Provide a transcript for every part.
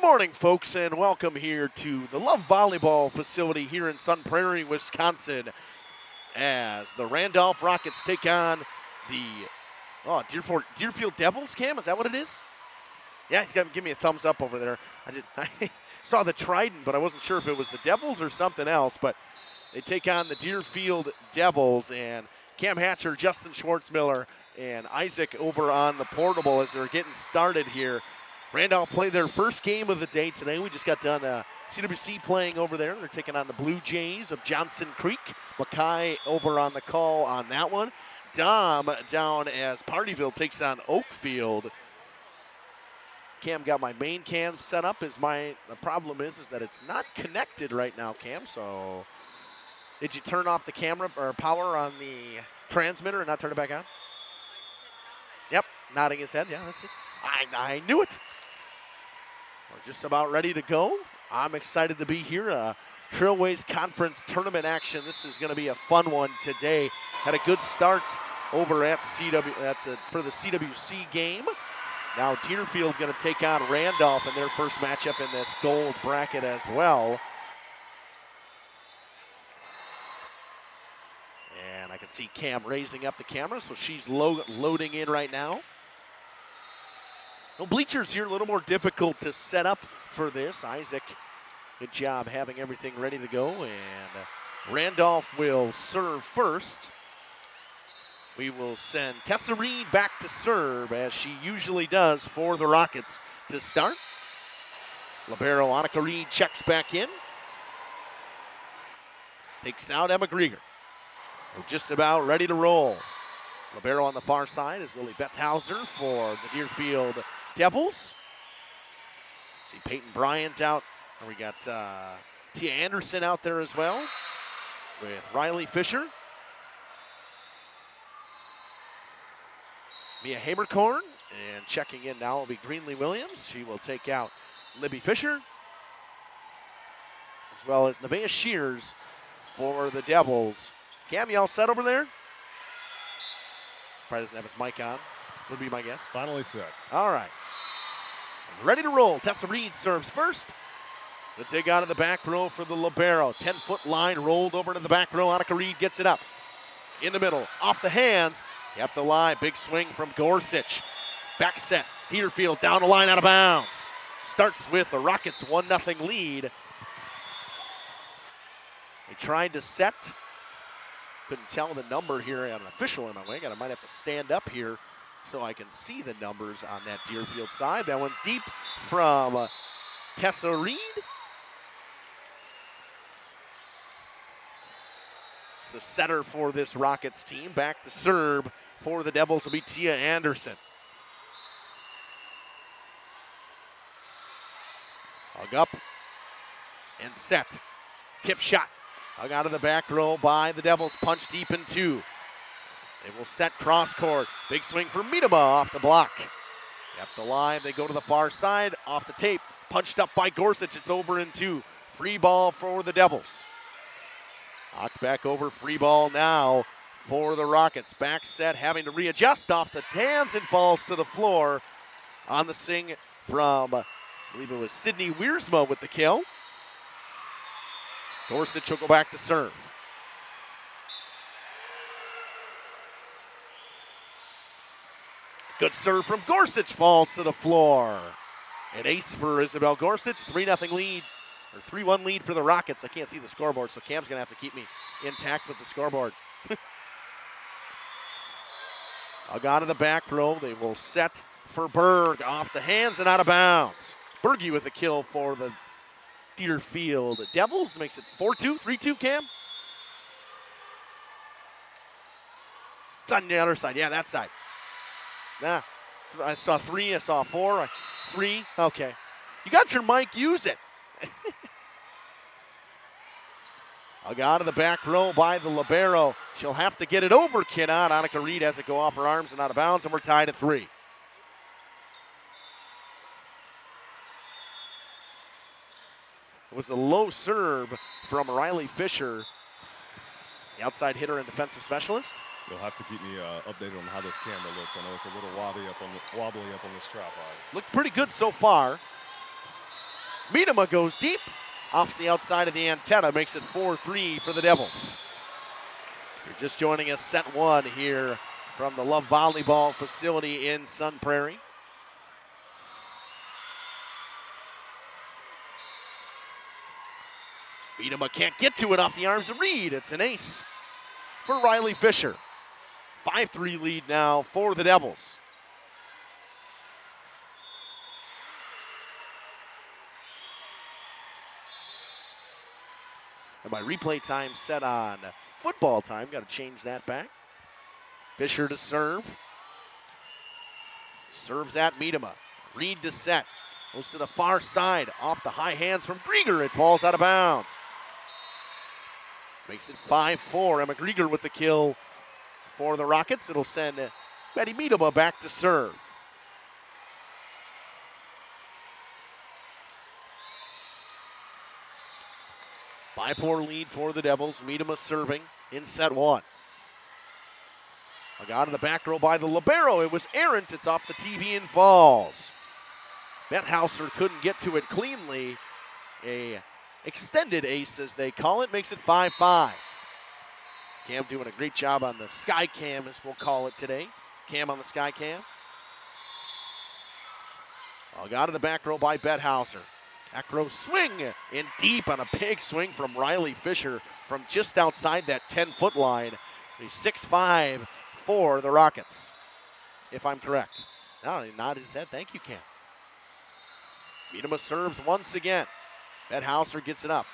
Morning, folks, and welcome here to the Love Volleyball facility here in Sun Prairie, Wisconsin, as the Randolph Rockets take on the Deerfield Devils. Cam, is that what it is? Yeah, he's got to give me a thumbs up over there. I saw the trident, but I wasn't sure if it was the Devils or something else. But they take on the Deerfield Devils, and Cam Hatcher, Justin Schwartzmiller, and Isaac over on the portable as they're getting started here. Randolph played their first game of the day today. We just got done CWC playing over there. They're taking on the Blue Jays of Johnson Creek. Mackay over on the call on that one. Dom down as Partyville takes on Oakfield. Cam got my main cam set up. The problem is that it's not connected right now, Cam. So did you turn off the camera or power on the transmitter and not turn it back on? Yep, nodding his head. Yeah, that's it. I knew it. We're just about ready to go. I'm excited to be here. Trailways Conference Tournament action. This is going to be a fun one today. Had a good start over at for the CWC game. Now Deerfield going to take on Randolph in their first matchup in this gold bracket as well. And I can see Cam raising up the camera, so she's loading in right now. No bleachers here, a little more difficult to set up for this. Isaac, good job having everything ready to go. And Randolph will serve first. We will send Tessa Reed back to serve, as she usually does for the Rockets to start. Libero Annika Reed checks back in. Takes out Emma Grieger. We're just about ready to roll. Libero on the far side is Lily Bethhauser for the Deerfield Devils. See Peyton Bryant out. And we got Tia Anderson out there as well with Riley Fisher. Mia Haberkorn, and checking in now will be Greenlee Williams. She will take out Libby Fisher, as well as Nevaeh Shears for the Devils. Cam, you all set over there? Probably doesn't have his mic on, would be my guess. Finally set. All right. Ready to roll. Tessa Reed serves first. The dig out of the back row for the libero. 10-foot line rolled over to the back row. Annika Reed gets it up. In the middle, off the hands. Up the line, big swing from Gorsuch. Back set, Deerfield down the line, out of bounds. Starts with the Rockets' 1-0 lead. They tried to set. Couldn't tell the number here. I have an official in my way. I might have to stand up here so I can see the numbers on that Deerfield side. That one's deep from Tessa Reed. It's the setter for this Rockets team. Back to serve for the Devils will be Tia Anderson. Hug up and set. Tip shot. Hug out of the back row by the Devils. Punch deep in two. They will set cross court. Big swing for Miedema off the block. Up the line, they go to the far side. Off the tape. Punched up by Gorsuch. It's over in two. Free ball for the Devils. Knocked back over. Free ball now for the Rockets. Back set, having to readjust off the hands and falls to the floor on the swing from, I believe it was Sydney Wiersma with the kill. Gorsuch will go back to serve. Good serve from Gorsuch, falls to the floor. An ace for Isabel Gorsuch, 3-0 lead, or 3-1 lead for the Rockets. I can't see the scoreboard, so Cam's going to have to keep me intact with the scoreboard. I'll go to the back row. They will set for Berg, off the hands and out of bounds. Berge with the kill for the Deerfield Devils. Makes it 4-2, 3-2, Cam? It's on the other side. Yeah, that side. Nah, I saw 3, I saw 4, 3. Okay. You got your mic, use it. I'll go out of the back row by the libero. She'll have to get it over Kinnott. Annika Reed has it go off her arms and out of bounds, and we're tied at 3. It was a low serve from Riley Fisher, the outside hitter and defensive specialist. You'll have to keep me updated on how this camera looks. I know it's a little wobbly up on this tripod. Looked pretty good so far. Miedema goes deep off the outside of the antenna, makes it 4-3 for the Devils. If you're just joining us, set 1 here from the Love Volleyball facility in Sun Prairie. Miedema can't get to it off the arms of Reed. It's an ace for Riley Fisher. 5-3 lead now for the Devils. And my replay time set on football time. Got to change that back. Fisher to serve. Serves at Miedema. Reed to set. Goes to the far side. Off the high hands from Grieger. It falls out of bounds. Makes it 5-4. Emma Grieger with the kill for the Rockets. It'll send Betty Miedema back to serve. By 4 lead for the Devils. Miedema serving in set 1. I got in the back row by the libero. It was errant. It's off the TV and falls. Bethhauser couldn't get to it cleanly. A extended ace, as they call it, makes it 5-5. Cam doing a great job on the sky cam, as we'll call it today. Cam on the sky cam. I got in the back row by Bethhauser. Back row swing in deep on a big swing from Riley Fisher from just outside that 10-foot line. A 6-5 for the Rockets, if I'm correct. No, he nodded his head. Thank you, Cam. Miedema serves once again. Bethhauser gets it up.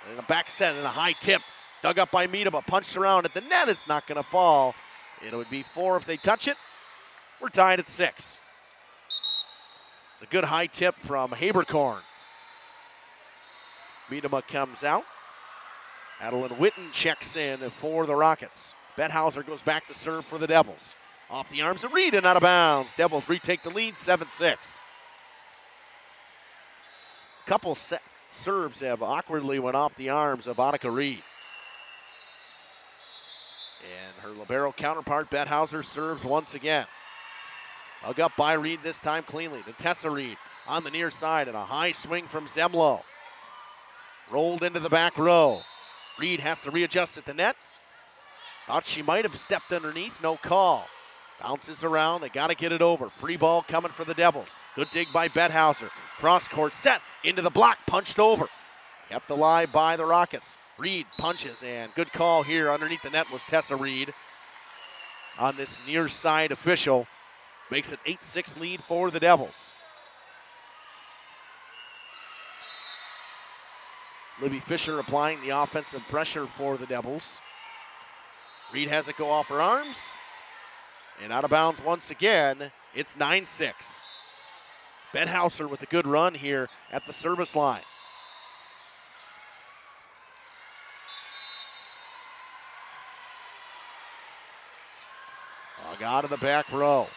And a back set and a high tip. Dug up by Miedema. Punched around at the net. It's not going to fall. It would be 4 if they touch it. We're tied at 6. It's a good high tip from Haberkorn. Miedema comes out. Adeline Witten checks in for the Rockets. Bethhauser goes back to serve for the Devils. Off the arms of Reed and out of bounds. Devils retake the lead, 7-6. Couple serves have awkwardly went off the arms of Annika Reed. And her libero counterpart, Bethhauser, serves once again. Dug up by Reed this time cleanly. To Tessa Reed on the near side and a high swing from Zemlo. Rolled into the back row. Reed has to readjust at the net. Thought she might have stepped underneath, no call. Bounces around, they got to get it over. Free ball coming for the Devils. Good dig by Bethhauser. Cross court set into the block, punched over. Kept alive by the Rockets. Reed punches, and good call here underneath the net was Tessa Reed on this near side official. Makes it 8-6 lead for the Devils. Libby Fisher applying the offensive pressure for the Devils. Reed has it go off her arms. And out of bounds once again, it's 9-6. Bethhauser with a good run here at the service line. Out of the back row.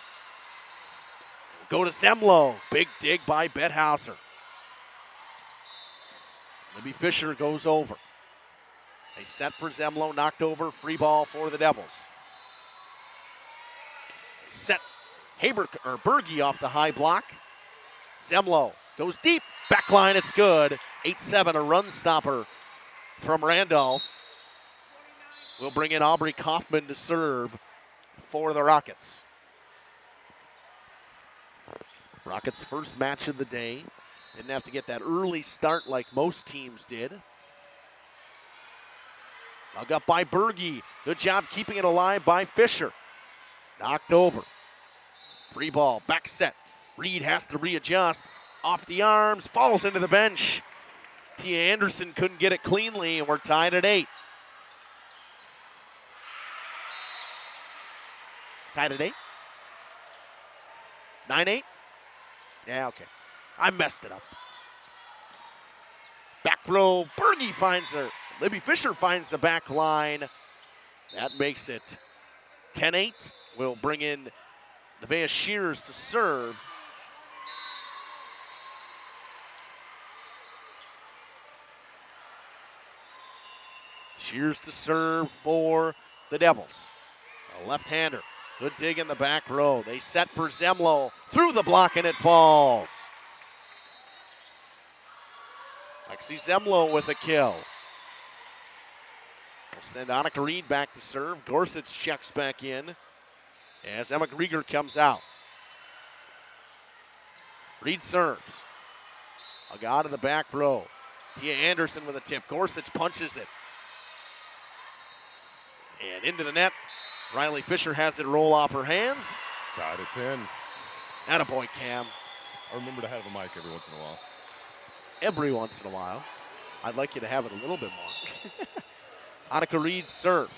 Go to Zemlo. Big dig by Bethhauser. Libby Fisher goes over. They set for Zemlo, knocked over, free ball for the Devils. Set Berge off the high block. Zemlo goes deep, back line, it's good. 8-7, a run stopper from Randolph. We'll bring in Aubrey Kaufman to serve for the Rockets. Rockets' first match of the day. Didn't have to get that early start like most teams did. Dug up by Berge. Good job keeping it alive by Fisher. Knocked over. Free ball, back set. Reed has to readjust. Off the arms, falls into the bench. Tia Anderson couldn't get it cleanly, and we're tied at 8. Tied at 8? 9-8? Yeah, okay. I messed it up. Back row, Berge finds her. Libby Fisher finds the back line. That makes it 10-8. We'll bring in Nevaeh Shears to serve. Shears to serve for the Devils. A left-hander. Good dig in the back row. They set for Zemlo. Through the block and it falls. Lexi Zemlo with a kill. We'll send Annika Reed back to serve. Gorsuch checks back in as Emma Grieger comes out. Reed serves. Out of the back row. Tia Anderson with a tip. Gorsuch punches it. And into the net. Riley Fisher has it roll off her hands. Tied at 10. Attaboy, Cam. I remember to have a mic every once in a while. Every once in a while. I'd like you to have it a little bit more. Annika Reed serves.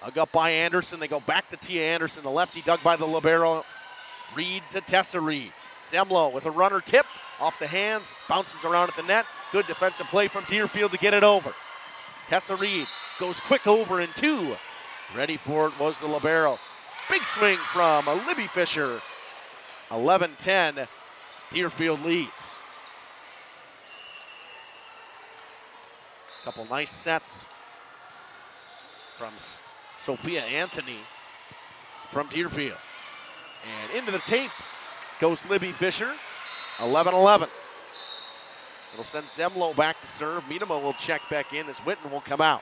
Dug up by Anderson. They go back to Tia Anderson. The lefty dug by the libero. Reed to Tessa Reed. Zemlo with a runner tip. Off the hands. Bounces around at the net. Good defensive play from Deerfield to get it over. Tessa Reed goes quick over in 2. Ready for it was the libero. Big swing from Libby Fisher. 11-10. Deerfield leads. Couple nice sets from Sophia Anthony from Deerfield. And into the tape goes Libby Fisher. 11-11. It'll send Zemlo back to serve. Miedema will check back in as Witten will come out.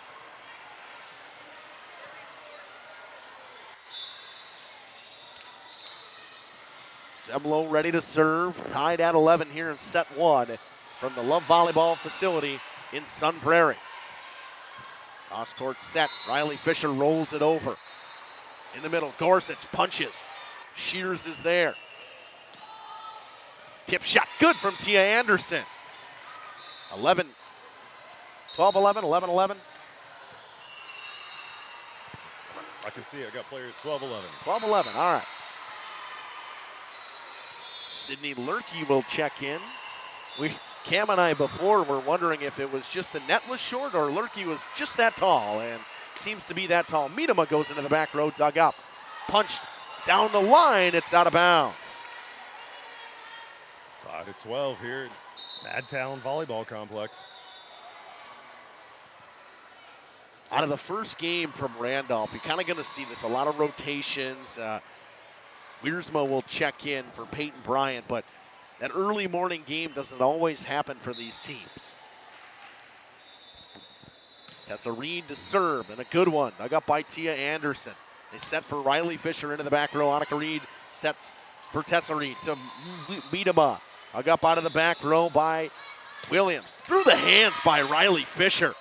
Zemlo ready to serve. Tied at 11 here in set 1 from the Love Volleyball facility in Sun Prairie. Cross court set. Riley Fisher rolls it over. In the middle, Gorsuch punches. Shears is there. Tip shot good from Tia Anderson. 12-11, 11-11. I can see it. I got player at 12-11. 12-11, all right. Sydney Lurkey will check in. Cam and I before were wondering if it was just the net was short or Lurkey was just that tall, and seems to be that tall. Miedema goes into the back row, dug up. Punched down the line, it's out of bounds. Tied at 12 here at Madtown Volleyball Complex. Out of the first game from Randolph, you're kind of going to see this, a lot of rotations. Wiersma will check in for Peyton Bryant, but that early morning game doesn't always happen for these teams. Tessa Reed to serve, and a good one. Dug up by Tia Anderson. They set for Riley Fisher into the back row. Annika Reed sets for Tessa Reed to Miedema. Dug up out of the back row by Williams. Through the hands by Riley Fisher.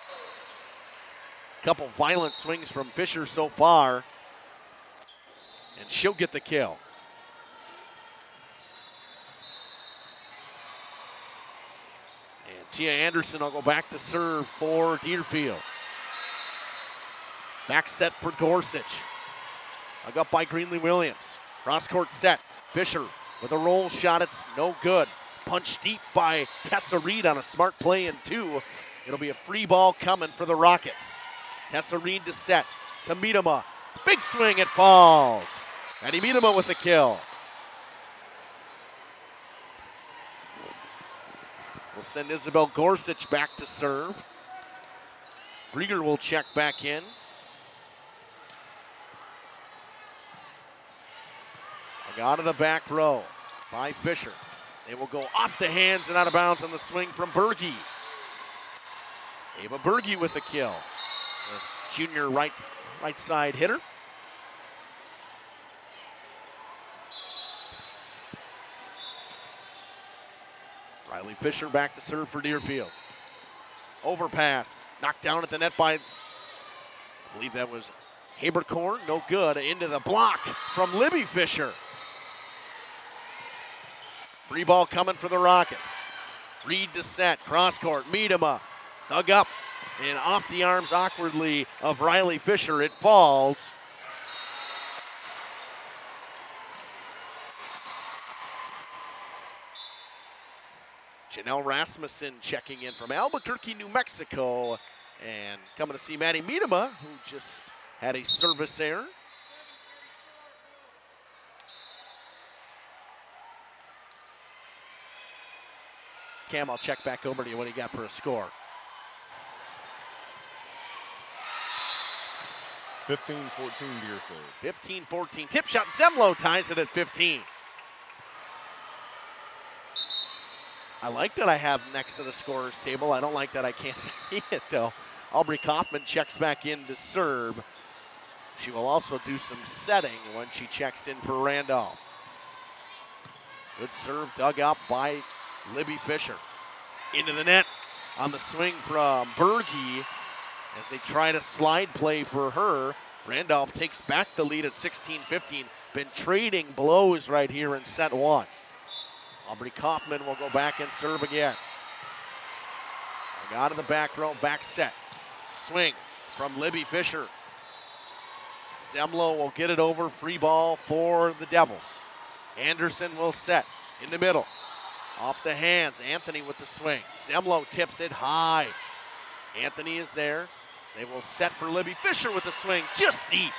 Couple violent swings from Fisher so far, and she'll get the kill. And Tia Anderson will go back to serve for Deerfield. Back set for Gorsuch. Dug up by Greenlee Williams. Cross court set. Fisher with a roll shot. It's no good. Punch deep by Tessa Reed on a smart play in 2. It'll be a free ball coming for the Rockets. Tessa Reed to set to Miedema. Big swing, it falls. Maddie Miedema with the kill. We'll send Isabel Gorsuch back to serve. Grieger will check back in. Out of the back row by Fisher. They will go off the hands and out of bounds on the swing from Berge. Ava Berge with the kill. This junior right side hitter. Riley Fisher back to serve for Deerfield. Overpass, knocked down at the net by, I believe that was Habercorn, no good. Into the block from Libby Fisher. Free ball coming for the Rockets. Reed to set, cross court, Miedema, dug up and off the arms awkwardly of Riley Fisher. It falls. Janelle Rasmussen checking in from Albuquerque, New Mexico, and coming to see Maddie Miedema, who just had a service error. Cam, I'll check back over to you what he got for a score. 15-14 Deerfield. 15-14. Tip shot. Zemlo ties it at 15. I like that I have next to the scorer's table. I don't like that I can't see it, though. Aubrey Kaufman checks back in to serve. She will also do some setting when she checks in for Randolph. Good serve dug up by Libby Fisher. Into the net on the swing from Berge as they try to slide play for her. Randolph takes back the lead at 16-15. Been trading blows right here in set one. Aubrey Kaufman will go back and serve again. Out of the back row, back set. Swing from Libby Fisher. Zemlo will get it over, free ball for the Devils. Anderson will set in the middle. Off the hands, Anthony with the swing. Zemlo tips it high. Anthony is there. They will set for Libby Fisher with the swing, just deep.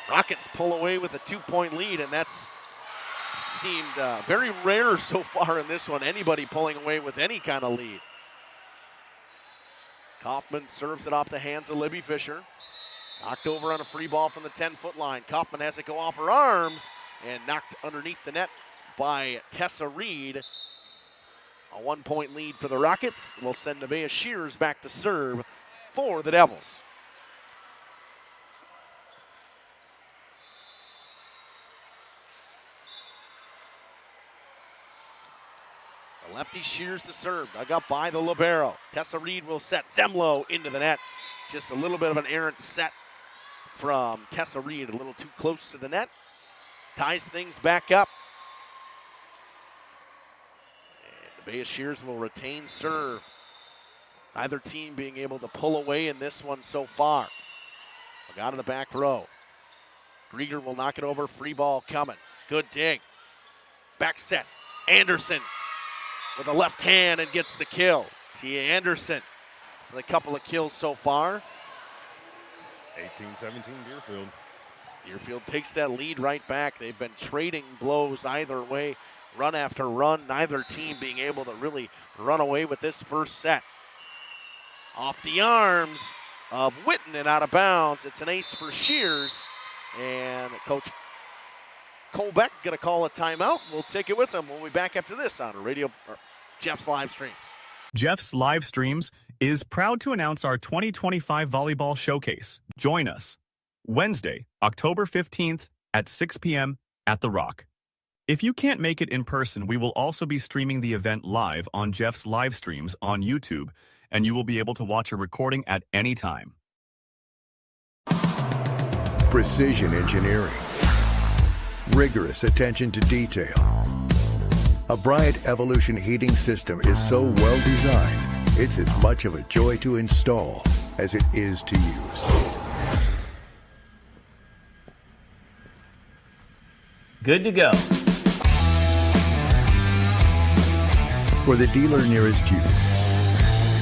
Rockets pull away with a 2-point lead, and that's seemed very rare so far in this one. Anybody pulling away with any kind of lead. Kaufman serves it off the hands of Libby Fisher. Knocked over on a free ball from the 10-foot line. Kaufman has it go off her arms and knocked underneath the net by Tessa Reed. A 1-point lead for the Rockets. Will send Nevaeh Shears back to serve for the Devils. The lefty Shears to serve. Dug up by the libero. Tessa Reed will set. Zemlo into the net. Just a little bit of an errant set from Tessa Reed. A little too close to the net. Ties things back up. And Nevaeh Shears will retain serve. Neither team being able to pull away in this one so far. Out of the back row. Grieger will knock it over. Free ball coming. Good dig. Back set. Anderson with a left hand and gets the kill. Tia Anderson with a couple of kills so far. 18-17 Deerfield. Deerfield takes that lead right back. They've been trading blows either way, run after run. Neither team being able to really run away with this first set. Off the arms of Witten and out of bounds. It's an ace for Shears. And Coach Colbeck going to call a timeout. We'll take it with him. We'll be back after this on Jeff's Live Streams. Jeff's Live Streams is proud to announce our 2025 Volleyball Showcase. Join us Wednesday, October 15th at 6 p.m. at The Rock. If you can't make it in person, we will also be streaming the event live on Jeff's Live Streams on YouTube, and you will be able to watch a recording at any time. Precision engineering. Rigorous attention to detail. A Bryant Evolution heating system is so well designed, it's as much of a joy to install as it is to use. Good to go. For the dealer nearest you,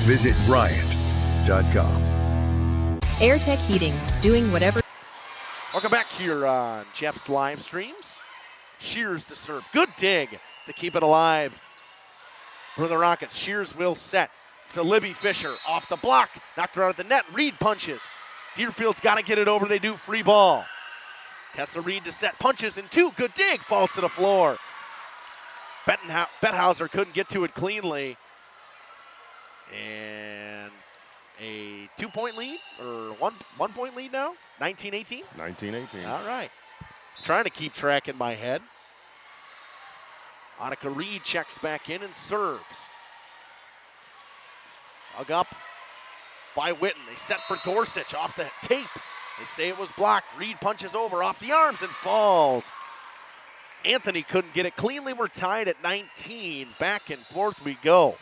visit Bryant.com. AirTech Heating, doing whatever. Welcome back here on Jeff's Live Streams. Shears to serve. Good dig to keep it alive for the Rockets. Shears will set to Libby Fisher. Off the block. Knocked her out of the net. Reed punches. Deerfield's got to get it over. They do. Free ball. Tessa Reed to set. Punches in two. Good dig. Falls to the floor. Bethhauser couldn't get to it cleanly. And a 2-point lead, or 1-point lead now? 19-18? 19-18. All right. Trying to keep track in my head. Annika Reed checks back in and serves. Hug up by Witten. They set for Gorsuch off the tape. They say it was blocked. Reed punches over off the arms and falls. Anthony couldn't get it cleanly. We're tied at 19. Back and forth we go.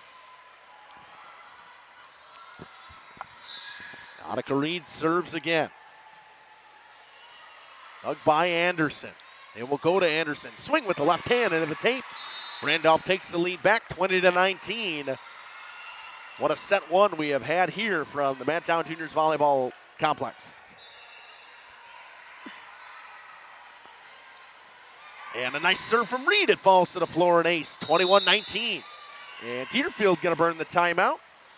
Annika Reed serves again. Dug by Anderson. They will go to Anderson. Swing with the left hand into the tape. Randolph takes the lead back 20-19. What a set one we have had here from the Madtown Juniors Volleyball Complex. And a nice serve from Reed. It falls to the floor, an ace, 21-19. And Deerfield going to burn the timeout.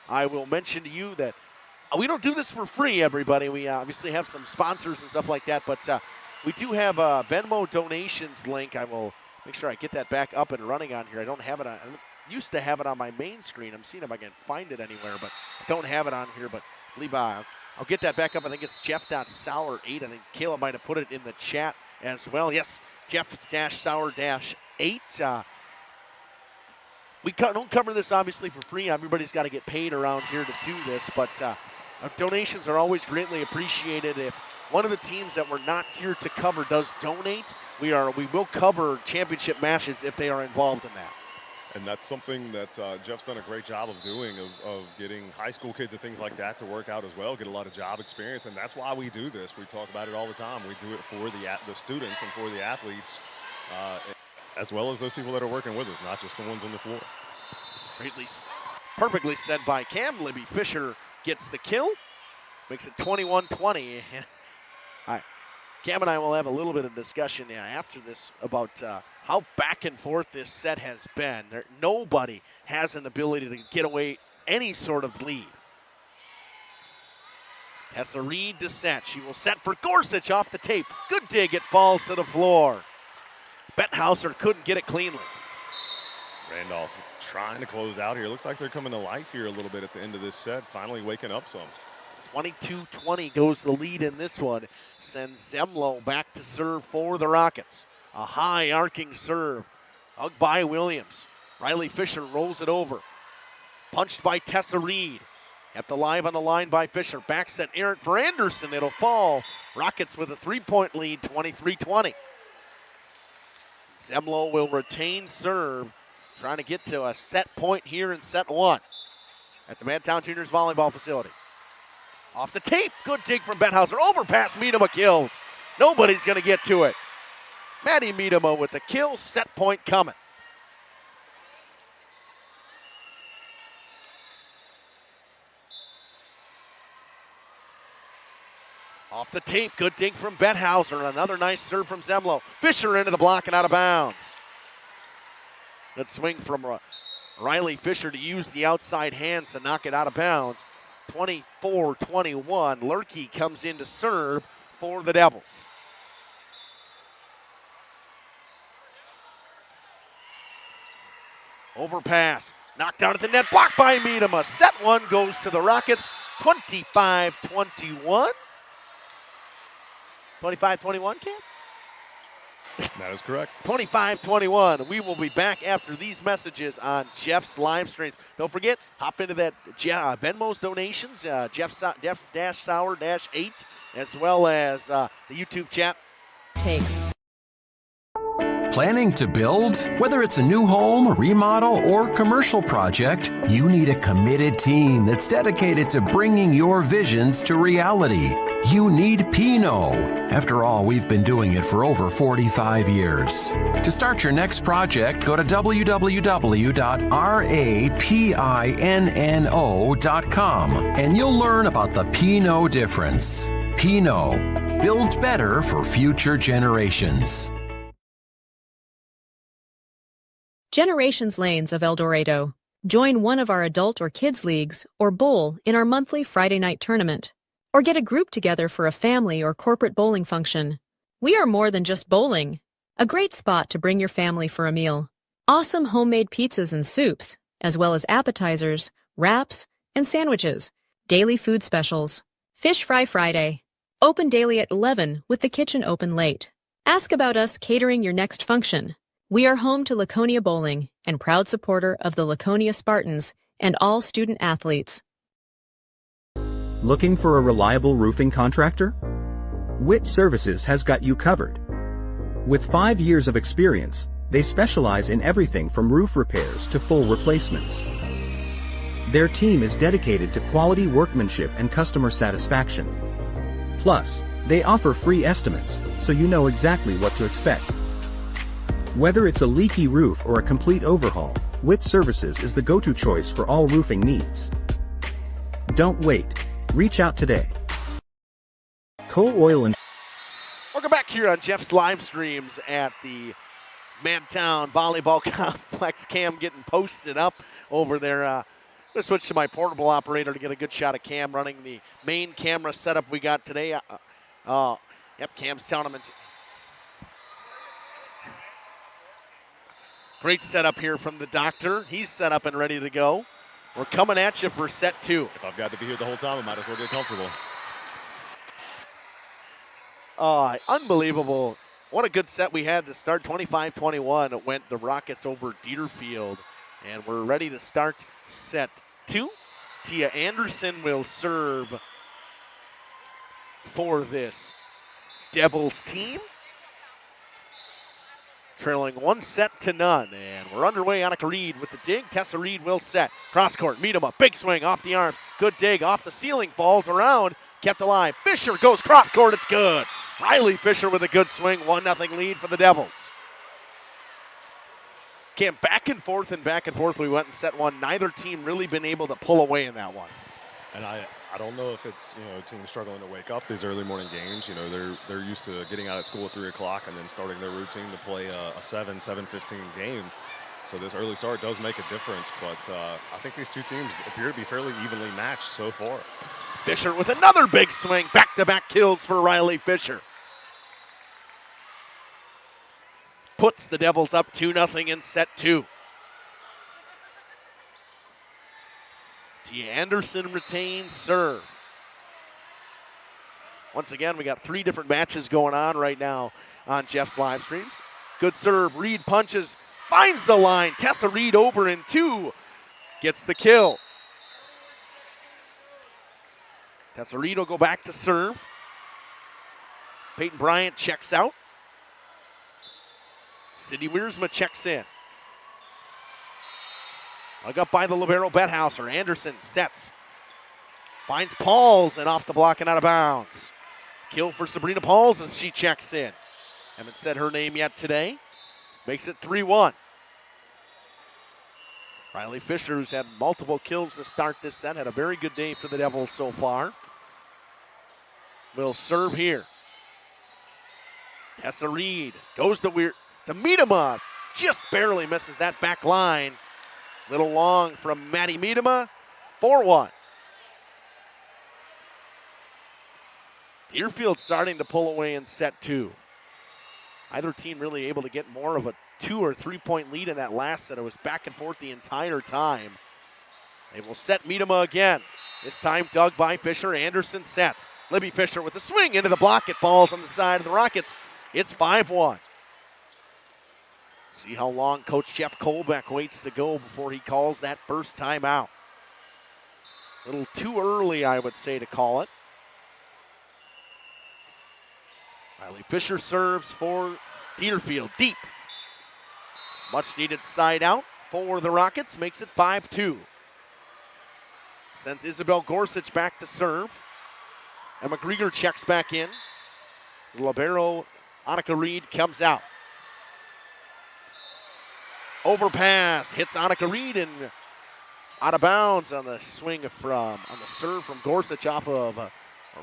I will mention to you that we don't do this for free, everybody. We obviously have some sponsors and stuff like that, but we do have a Venmo donations link. I will make sure I get that back up and running on here. I don't have it on. I used to have it on my main screen. I'm seeing if I can find it anywhere, but I don't have it on here. But Levi, I'll get that back up. I think it's Jeff.Sauer8. I think Caleb might have put it in the chat as well. Yes, Jeff-Sauer-8. We don't cover this obviously for free. Everybody's got to get paid around here to do this, but donations are always greatly appreciated. If one of the teams that we're not here to cover does donate, we will cover championship matches if they are involved in that. And that's something that Jeff's done a great job of doing, of getting high school kids and things like that to work out as well, get a lot of job experience, and that's why we do this. We talk about it all the time. We do it for the students and for the athletes, as well as those people that are working with us, not just the ones on the floor. Perfectly said by Cam. Libby Fisher gets the kill, makes it 21-20. All right. Cam and I will have a little bit of discussion after this about how back and forth this set has been. Nobody has an ability to get away any sort of lead. Tessa Reed to set. She will set for Gorsuch off the tape. Good dig. It falls to the floor. Betthauser couldn't get it cleanly. Randolph trying to close out here. Looks like they're coming to life here a little bit at the end of this set, finally waking up some. 22-20 goes the lead in this one. Sends Zemlo back to serve for the Rockets. A high arcing serve. Hugged by Williams. Riley Fisher rolls it over. Punched by Tessa Reed. Kept alive on the line by Fisher. Back set errant for Anderson. It'll fall. Rockets with a 3-point lead, 23-20. Zemlo will retain serve. Trying to get to a set point here in set one at the Madtown Juniors Volleyball facility. Off the tape, good dig from Betthauser. Overpass, Miedema kills. Nobody's going to get to it. Maddie Miedema with the kill, set point coming. Off the tape, good dig from Betthauser. Another nice serve from Zemlo. Fisher into the block and out of bounds. Good swing from Riley Fisher to use the outside hands to knock it out of bounds. 24-21. Lurkey comes in to serve for the Devils. Overpass. Knocked down at the net. Blocked by Miedema. Set one goes to the Rockets. 25-21. 25-21, Cam? That is correct. 25-21. We will be back after these messages on Jeff's live stream. Don't forget, hop into that Venmo's donations, Jeff-Sauer-8, as well as the YouTube chat. Takes. Planning to build? Whether it's a new home, remodel, or commercial project, you need a committed team that's dedicated to bringing your visions to reality. You need Pinot. After all, we've been doing it for over 45 years. To start your next project, go to www.rapinno.com and you'll learn about the Pinot difference. Pinot, build better for future generations. Generations Lanes of El Dorado. Join one of our adult or kids leagues or bowl in our monthly Friday night tournament. Or get a group together for a family or corporate bowling function. We are more than just bowling. A great spot to bring your family for a meal. Awesome homemade pizzas and soups, as well as appetizers, wraps, and sandwiches. Daily food specials. Fish Fry Friday. Open daily at 11 with the kitchen open late. Ask about us catering your next function. We are home to Laconia Bowling and proud supporter of the Laconia Spartans and all student athletes. Looking for a reliable roofing contractor? Witt Services has got you covered. With 5 years of experience, they specialize in everything from roof repairs to full replacements. Their team is dedicated to quality workmanship and customer satisfaction. Plus, they offer free estimates, so you know exactly what to expect. Whether it's a leaky roof or a complete overhaul, Witt Services is the go-to choice for all roofing needs. Don't wait. Reach out today. Coal Oil and Welcome back here on Jeff's live streams at the Mantown Volleyball Complex. Cam getting posted up over there. I'm going to switch to my portable operator to get a good shot of Cam running the main camera setup we got today. Yep, Cam's telling him it's great setup here from the doctor. He's set up and ready to go. We're coming at you for set 2. If I've got to be here the whole time, I might as well get comfortable. Unbelievable. What a good set we had to start. 25-21. It went the Rockets over Deerfield. And we're ready to start set 2. Tia Anderson will serve for this Devils team. Trailing 1-0. And we're underway. Annika Reed with the dig. Tessa Reed will set. Cross court. Meet him up. Big swing off the arms. Good dig off the ceiling. Falls around. Kept alive. Fisher goes cross court. It's good. Riley Fisher with a good swing. 1-0 lead for the Devils. Came back and forth. We went in set 1. Neither team really been able to pull away in that one. And I don't know if it's, a team struggling to wake up these early morning games. They're used to getting out at school at 3 o'clock and then starting their routine to play a 7:15 game. So this early start does make a difference, but I think these two teams appear to be fairly evenly matched so far. Fisher with another big swing. Back-to-back kills for Riley Fisher. Puts the Devils up 2-0 in set 2. Tia Anderson retains serve. Once again, we got 3 different matches going on right now on Jeff's live streams. Good serve. Reed punches. Finds the line. Tessa Reed over in 2. Gets the kill. Tessa Reed will go back to serve. Peyton Bryant checks out. Sydney Wiersma checks in. Dug up by the libero Bethhauser. Anderson sets. Finds Pauls and off the block and out of bounds. Kill for Sabrina Pauls as she checks in. Haven't said her name yet today. Makes it 3-1. Riley Fisher, who's had multiple kills to start this set, had a very good day for the Devils so far. Will serve here. Tessa Reed goes to Miedema. Just barely misses that back line. Little long from Maddie Miedema. 4-1. Deerfield starting to pull away in set 2. Either team really able to get more of a 2 or 3 point lead in that last set. It was back and forth the entire time. They will set Miedema again. This time dug by Fisher. Anderson sets. Libby Fisher with the swing into the block. It falls on the side of the Rockets. It's 5-1. See how long Coach Jeff Colbeck waits to go before he calls that first timeout. A little too early, I would say, to call it. Riley Fisher serves for Deerfield. Deep. Much needed side out for the Rockets. Makes it 5-2. Sends Isabel Gorsuch back to serve. Emma Grieger checks back in. Libero Annika Reed comes out. Overpass. Hits Annika Reed and out of bounds on the serve from Gorsuch off of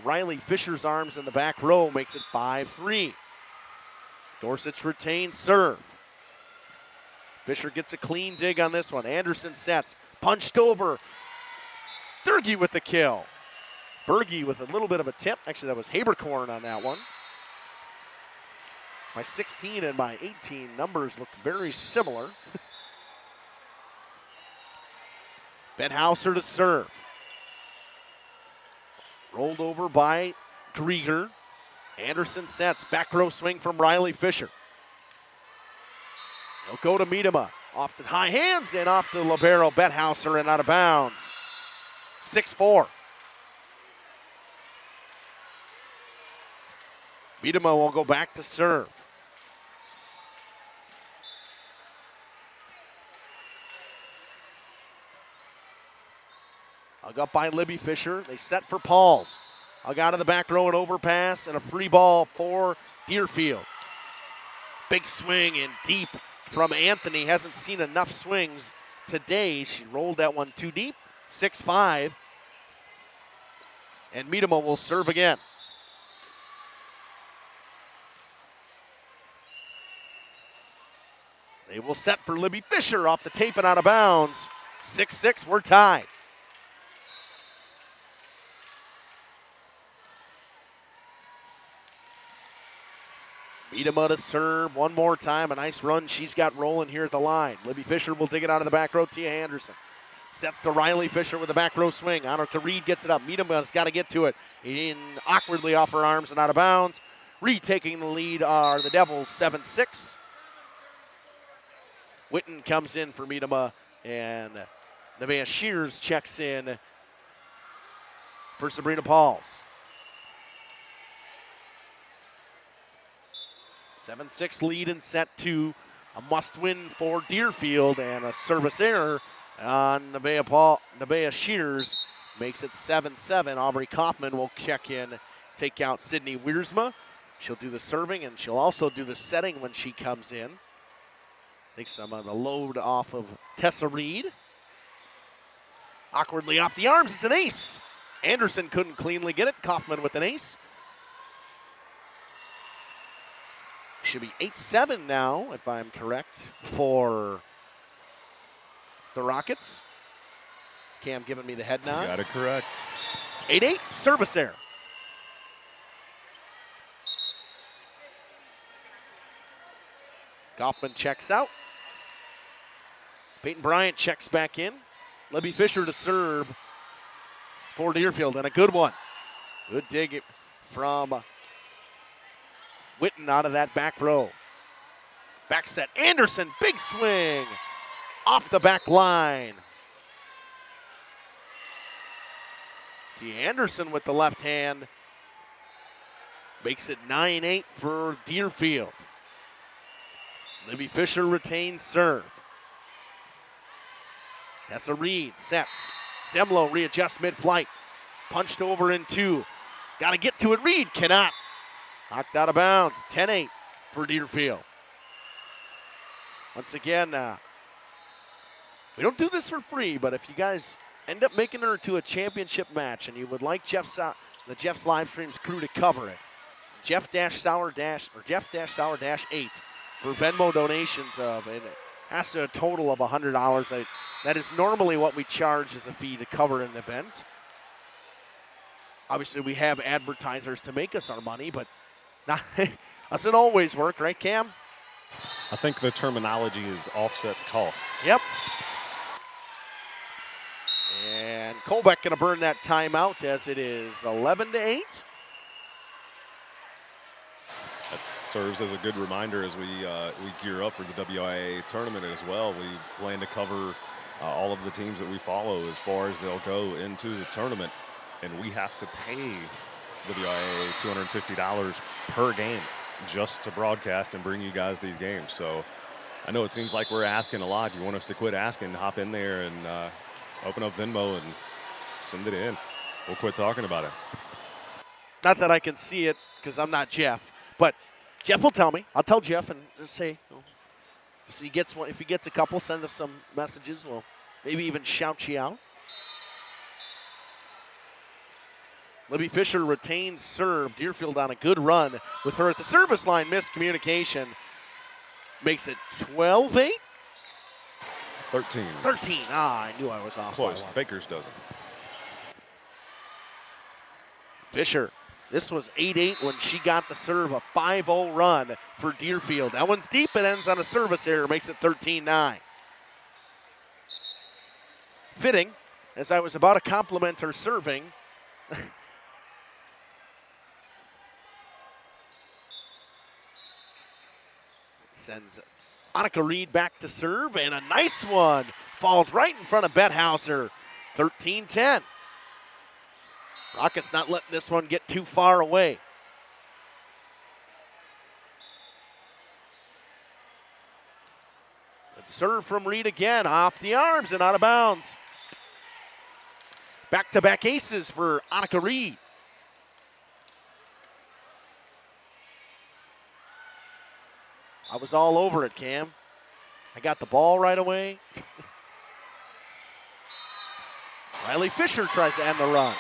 Riley Fisher's arms in the back row. Makes it 5-3. Gorsuch retains serve. Fisher gets a clean dig on this one. Anderson sets. Punched over. Durkee with the kill. Berge with a little bit of a tip. Actually, that was Haberkorn on that one. My 16 and my 18 numbers look very similar. Bethhauser to serve. Rolled over by Grieger. Anderson sets. Back row swing from Riley Fisher. They'll go to Miedema. Off the high hands and off the libero Bethhauser and out of bounds. 6-4. Miedema will go back to serve. Hug up by Libby Fisher. They set for Pauls. Hug out of the back row, an overpass, and a free ball for Deerfield. Big swing and deep from Anthony. Hasn't seen enough swings today. She rolled that one too deep. 6-5. And Miedema will serve again. They will set for Libby Fisher off the tape and out of bounds. 6-6, we're tied. Miedema to serve one more time. A nice run she's got rolling here at the line. Libby Fisher will dig it out of the back row. Tia Anderson sets to Riley Fisher with a back row swing. Anarka Reed gets it up. Miedema's got to get to it. In awkwardly off her arms and out of bounds. Reed taking the lead are the Devils 7-6. Witten comes in for Miedema, and Nevaeh Shears checks in for Sabrina Pauls. 7-6 lead in set two. A must-win for Deerfield, and a service error on Nevaeh Shears makes it 7-7. Aubrey Kaufman will check in, take out Sydney Wiersma. She'll do the serving, and she'll also do the setting when she comes in. Takes some of the load off of Tessa Reed. Awkwardly off the arms, it's an ace. Anderson couldn't cleanly get it. Kaufman with an ace. Should be 8-7 now, if I'm correct, for the Rockets. Cam giving me the head nod. You got it correct. 8-8, service error. Kaufman checks out. Peyton Bryant checks back in. Libby Fisher to serve for Deerfield, and a good one. Good dig from Witten out of that back row. Back set, Anderson, big swing. Off the back line. T. Anderson with the left hand. Makes it 9-8 for Deerfield. Libby Fisher retains serve. Tessa Reed sets. Zemlo readjusts mid-flight. Punched over in two. Got to get to it. Reed cannot. Knocked out of bounds. 10-8 for Deerfield. Once again, we don't do this for free, but if you guys end up making her to a championship match and you would like the Jeff's Live Streams crew to cover it, Jeff-Sauer-8 for Venmo donations of it. Has a total of $100. That is normally what we charge as a fee to cover an event. Obviously, we have advertisers to make us our money, but not, doesn't always work, right, Cam? I think the terminology is offset costs. Yep. And Colbeck going to burn that timeout as it is 11-8. That serves as a good reminder as we gear up for the WIAA tournament as well. We plan to cover all of the teams that we follow as far as they'll go into the tournament, and we have to pay WIAA $250 per game just to broadcast and bring you guys these games. So I know it seems like we're asking a lot. You want us to quit asking, hop in there and open up Venmo and send it in. We'll quit talking about it. Not that I can see it because I'm not Jeff, but Jeff will tell me. I'll tell Jeff and say, so he gets one. If he gets a couple, send us some messages. We'll maybe even shout you out. Libby Fisher retains serve. Deerfield on a good run with her at the service line. Miscommunication makes it 12-8. 13. 13. I knew I was off. Close. Baker's doesn't. Fisher. This was 8-8 when she got the serve, a 5-0 run for Deerfield. That one's deep and ends on a service error, makes it 13-9. Fitting, as I was about to compliment her serving. Sends Annika Reed back to serve, and a nice one. Falls right in front of Bethauser. 13-10. Rockets not letting this one get too far away. Good serve from Reed again, off the arms and out of bounds. Back-to-back aces for Annika Reed. I was all over it, Cam. I got the ball right away. Riley Fisher tries to end the run.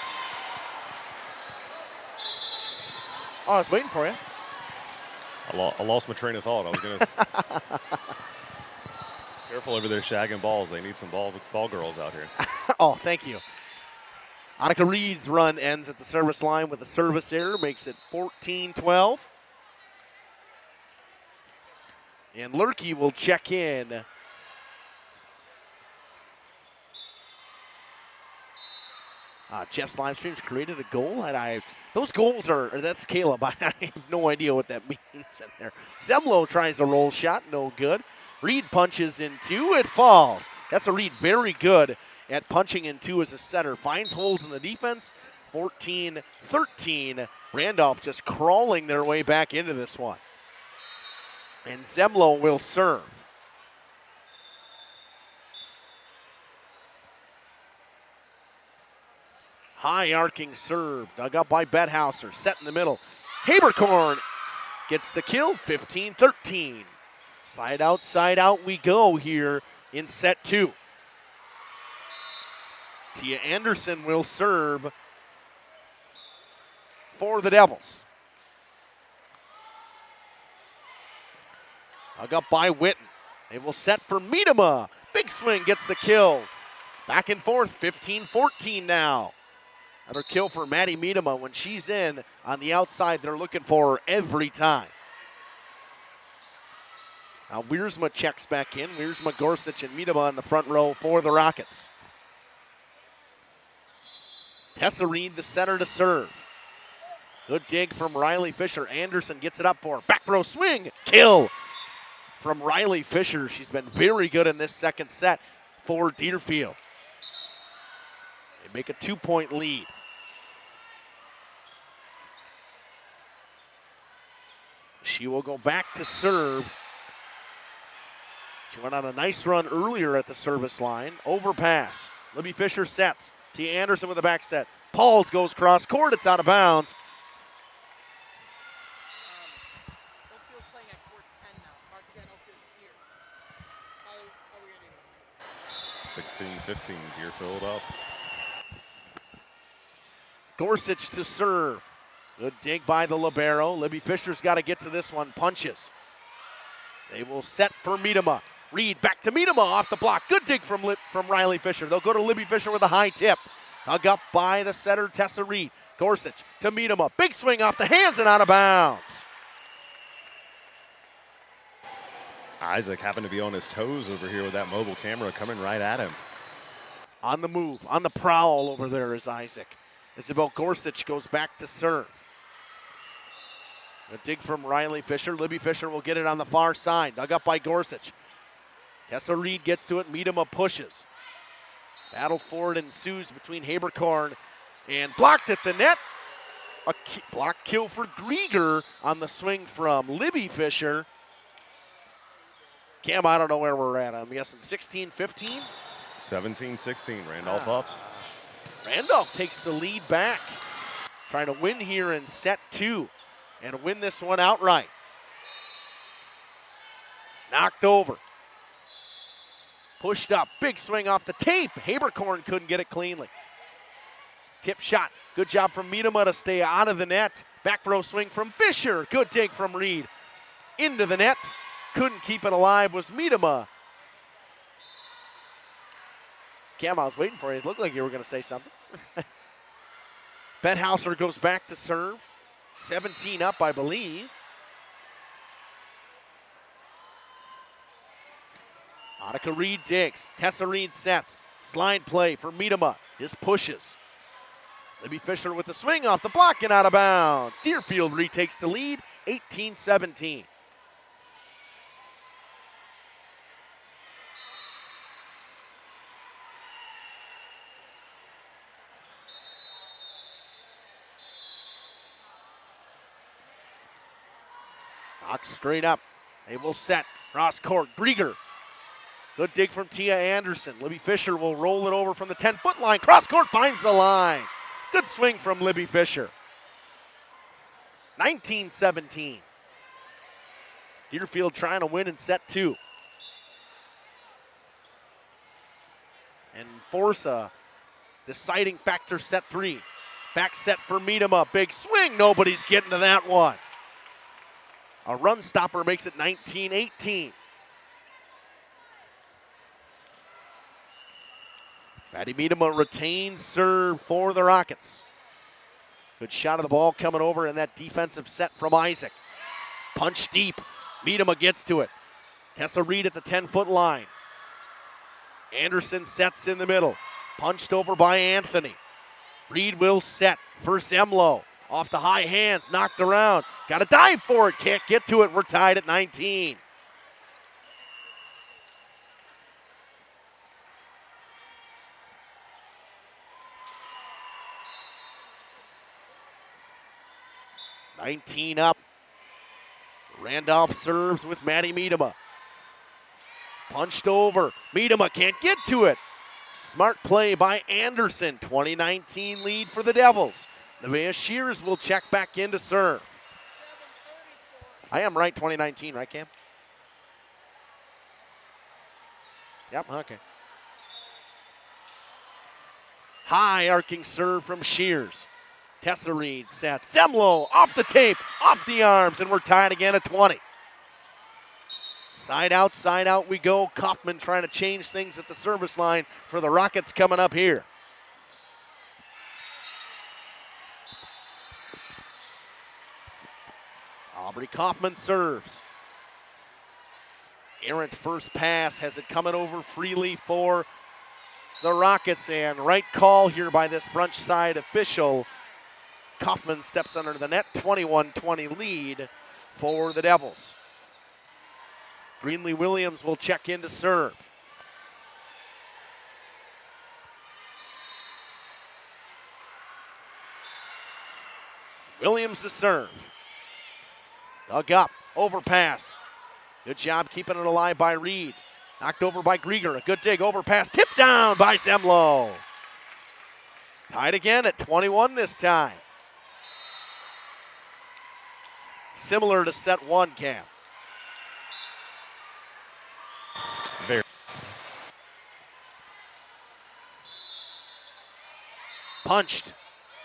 Oh, I was waiting for you. I lost my train of thought. I was going to. Careful over there shagging balls. They need some ball girls out here. Oh, thank you. Annika Reed's run ends at the service line with a service error, makes it 14-12. And Lurkey will check in. Jeff's live streams created a goal, and those goals that's Caleb. I have no idea what that means in there. Zemlo tries a roll shot, no good. Reed punches in two, it falls. That's a Reed very good at punching in two as a setter. Finds holes in the defense. 14-13. Randolph just crawling their way back into this one. And Zemlo will serve. High arcing serve, dug up by Bethauser, set in the middle. Haberkorn gets the kill, 15-13. Side out we go here in set two. Tia Anderson will serve for the Devils. Dug up by Witten. They will set for Miedema. Big swing gets the kill. Back and forth, 15-14 now. Another kill for Maddie Miedema. When she's in on the outside, they're looking for her every time. Now Wiersma checks back in. Wiersma, Gorsuch, and Miedema in the front row for the Rockets. Tessa Reed, the center to serve. Good dig from Riley Fisher. Anderson gets it up for her. Back row swing. Kill from Riley Fisher. She's been very good in this second set for Deerfield. They make a 2-point lead. She will go back to serve. She went on a nice run earlier at the service line. Overpass. Libby Fisher sets. Tia Anderson with a back set. Pauls goes cross court. It's out of bounds. Oakfield's playing at court 10 now. Mark 10, Oakfield's here. How are we going to do this? 16-15, Deerfield up. Gorsuch to serve. Good dig by the libero. Libby Fisher's got to get to this one. Punches. They will set for Miedema. Reed back to Miedema off the block. Good dig from Riley Fisher. They'll go to Libby Fisher with a high tip. Dug up by the setter, Tessa Reed. Gorsuch to Miedema. Big swing off the hands and out of bounds. Isaac happened to be on his toes over here with that mobile camera coming right at him. On the move, on the prowl over there is Isaac. Isabel Gorsuch goes back to serve. A dig from Riley Fisher. Libby Fisher will get it on the far side. Dug up by Gorsuch. Tessa Reed gets to it. Miedema pushes. Battle for it ensues between Haberkorn and blocked at the net. A block kill for Grieger on the swing from Libby Fisher. Cam, I don't know where we're at. I'm guessing 16-15? 17-16, Randolph up. Randolph takes the lead back. Trying to win here in set two and win this one outright. Knocked over. Pushed up, big swing off the tape. Haberkorn couldn't get it cleanly. Tip shot, good job from Miedema to stay out of the net. Back row swing from Fisher, good dig from Reed. Into the net, couldn't keep it alive was Miedema. Cam, I was waiting for you. It looked like you were going to say something. Bethauser goes back to serve. 17 up, I believe. Annika Reed digs. Tessa Reed sets. Slide play for Miedema. Just pushes. Libby Fisher with the swing off the block and out of bounds. Deerfield retakes the lead, 18-17. Knocks straight up. They will set. Cross court. Grieger. Good dig from Tia Anderson. Libby Fisher will roll it over from the 10-foot line. Cross court finds the line. Good swing from Libby Fisher. 19-17. Deerfield trying to win in set 2. And force a deciding factor set 3. Back set for Miedema. Big swing. Nobody's getting to that one. A run stopper makes it 19-18. Maddie Miedema retains serve for the Rockets. Good shot of the ball coming over in that defensive set from Isaac. Punch deep. Miedema gets to it. Tessa Reed at the 10-foot line. Anderson sets in the middle. Punched over by Anthony. Reed will set for Zemlo. Off the high hands, knocked around. Got to dive for it, can't get to it. We're tied at 19. Up. Randolph serves with Maddie Miedema. Punched over. Miedema can't get to it. Smart play by Anderson. 2019 lead for the Devils. Nevaeh Shears will check back in to serve. I am right, 2019, right, Cam? Yep, okay. High arcing serve from Shears. Tessa Reed sets. Zemlo off the tape, off the arms, and we're tied again at 20. Side out we go. Kaufman trying to change things at the service line for the Rockets coming up here. Aubrey Kaufman serves. Errant first pass, has it coming over freely for the Rockets, and right call here by this front side official. Kaufman steps under the net, 21-20 lead for the Devils. Greenlee Williams will check in to serve. Williams to serve. Dug up, overpass. Good job keeping it alive by Reed. Knocked over by Grieger, a good dig, overpass, tipped down by Zemlo. Tied again at 21 this time. Similar to set 1, Cam. Very. Punched,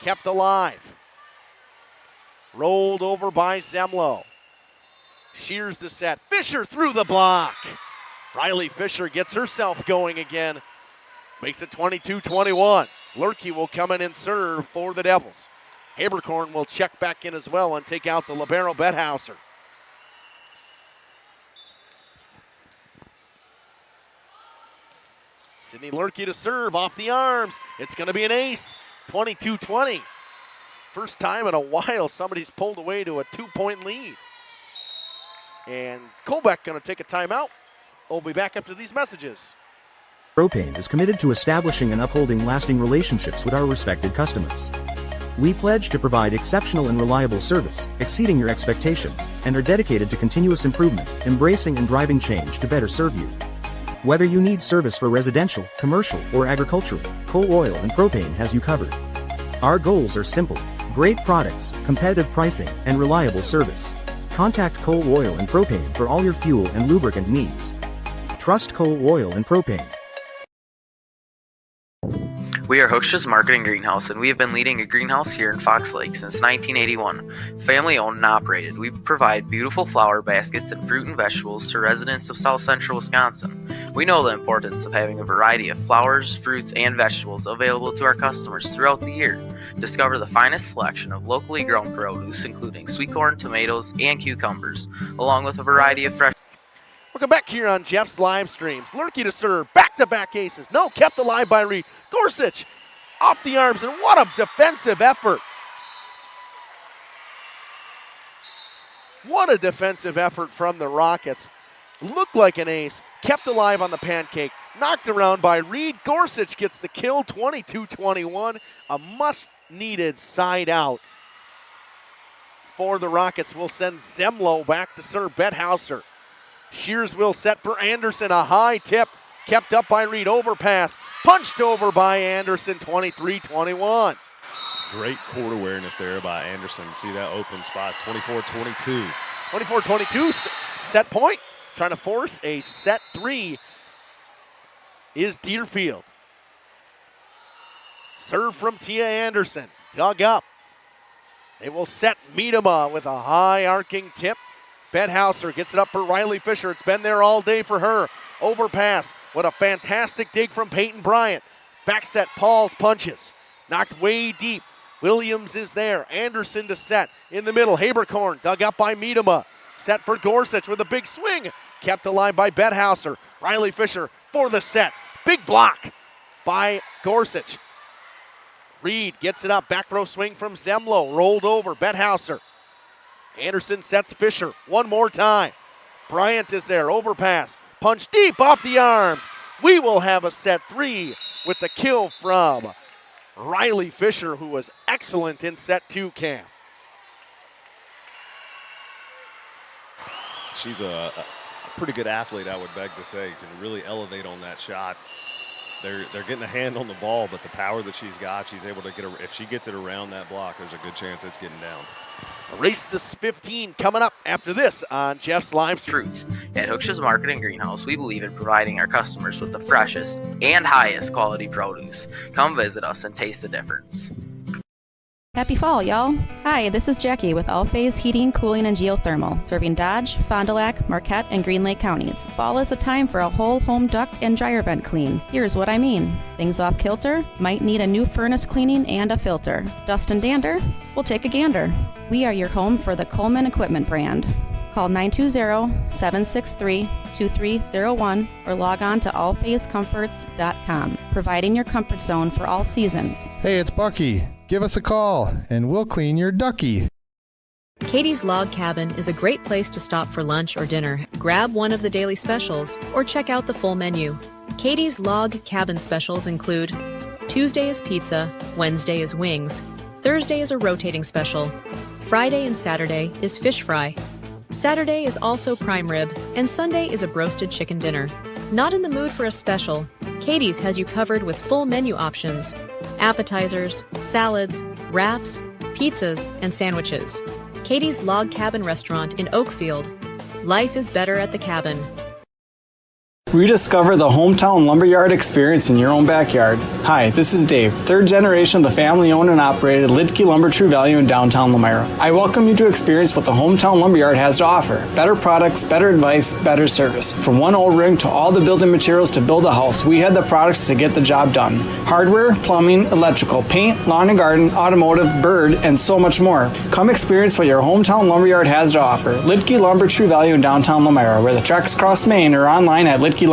kept alive. Rolled over by Zemlo. Shears the set. Fisher through the block. Riley Fisher gets herself going again. Makes it 22-21. Lurkey will come in and serve for the Devils. Haberkorn will check back in as well and take out the libero Bethauser. Sydney Lurkey to serve off the arms. It's going to be an ace. 22-20. First time in a while somebody's pulled away to a 2-point lead. And Colbeck going to take a timeout. We'll be back after these messages. Propane is committed to establishing and upholding lasting relationships with our respected customers. We pledge to provide exceptional and reliable service, exceeding your expectations, and are dedicated to continuous improvement, embracing and driving change to better serve you. Whether you need service for residential, commercial, or agricultural, Coal Oil and Propane has you covered. Our goals are simple: great products, competitive pricing, and reliable service. Contact Coal Oil and Propane for all your fuel and lubricant needs. Trust Coal Oil and Propane. We are Hooksha's Marketing Greenhouse, and we have been leading a greenhouse here in Fox Lake since 1981. Family owned and operated, we provide beautiful flower baskets and fruit and vegetables to residents of South Central Wisconsin. We know the importance of having a variety of flowers, fruits, and vegetables available to our customers throughout the year. Discover the finest selection of locally grown produce, including sweet corn, tomatoes, and cucumbers, along with a variety of fresh. Welcome back here on Jeff's live streams. Lurkey to serve, back-to-back aces. No, kept alive by Reed. Gorsuch off the arms, and what a defensive effort. What a defensive effort from the Rockets. Looked like an ace, kept alive on the pancake, knocked around by Reed. Gorsuch gets the kill, 22-21. A much-needed side out for the Rockets will send Zemlo back to serve Bedhauser. Shears will set for Anderson. A high tip kept up by Reed. Overpass punched over by Anderson. 23-21. Great court awareness there by Anderson. See that open spot. 24-22. 24-22 set point. Trying to force a set three is Deerfield. Serve from Tia Anderson. Dug up. They will set Miedema with a high arcing tip. Bedhauser gets it up for Riley Fisher. It's been there all day for her. Overpass. What a fantastic dig from Peyton Bryant. Back set, Pauls punches. Knocked way deep. Williams is there. Anderson to set. In the middle, Haberkorn dug up by Miedema. Set for Gorsuch with a big swing. Kept alive by Bedhauser. Riley Fisher for the set. Big block by Gorsuch. Reed gets it up. Back row swing from Zemlo. Rolled over. Bedhauser. Anderson sets Fisher one more time. Bryant is there. Overpass. Punch deep off the arms. We will have a set three with the kill from Riley Fisher, who was excellent in set two, Cam. She's a pretty good athlete, I would beg to say. Can really elevate on that shot. They're getting a hand on the ball, but the power that she's got, she's able to get her. If she gets it around that block, there's a good chance it's getting down. A race to 15 coming up after this on Jeff's live stream. Fruits. At Hooksha's Market and Greenhouse, we believe in providing our customers with the freshest and highest quality produce. Come visit us and taste the difference. Happy fall, y'all. Hi, this is Jackie with All Phase Heating, Cooling, and Geothermal, serving Dodge, Fond du Lac, Marquette, and Green Lake counties. Fall is a time for a whole home duct and dryer vent clean. Here's what I mean. Things off kilter, might need a new furnace cleaning and a filter. Dust and dander? We'll take a gander. We are your home for the Coleman Equipment brand. Call 920-763-2301 or log on to allphasecomforts.com, providing your comfort zone for all seasons. Hey, it's Bucky. Give us a call, and we'll clean your ducky. Katie's Log Cabin is a great place to stop for lunch or dinner. Grab one of the daily specials or check out the full menu. Katie's Log Cabin specials include Tuesday is pizza, Wednesday is wings, Thursday is a rotating special, Friday and Saturday is fish fry, Saturday is also prime rib, and Sunday is a broasted chicken dinner. Not in the mood for a special? Katie's has you covered with full menu options, appetizers, salads, wraps, pizzas, and sandwiches. Katie's Log Cabin Restaurant in Oakfield. Life is better at the cabin. Rediscover the hometown lumberyard experience in your own backyard. Hi, this is Dave, third generation of the family-owned and operated Lidke Lumber True Value in downtown Lamira. I welcome you to experience what the hometown lumberyard has to offer. Better products, better advice, better service. From one old ring to all the building materials to build a house, we had the products to get the job done. Hardware, plumbing, electrical, paint, lawn and garden, automotive, bird, and so much more. Come experience what your hometown lumberyard has to offer. Lidke Lumber True Value in downtown Lamira, where the tracks cross Main, or online at lidkelumber.com.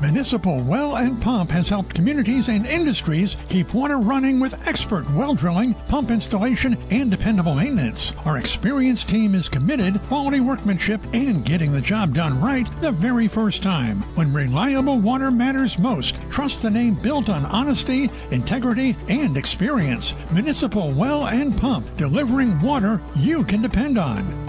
Municipal Well and Pump has helped communities and industries keep water running with expert well drilling, pump installation, and dependable maintenance. Our experienced team is committed, quality workmanship, and getting the job done right the very first time. When reliable water matters most, trust the name built on honesty, integrity, and experience. Municipal Well and Pump, delivering water you can depend on.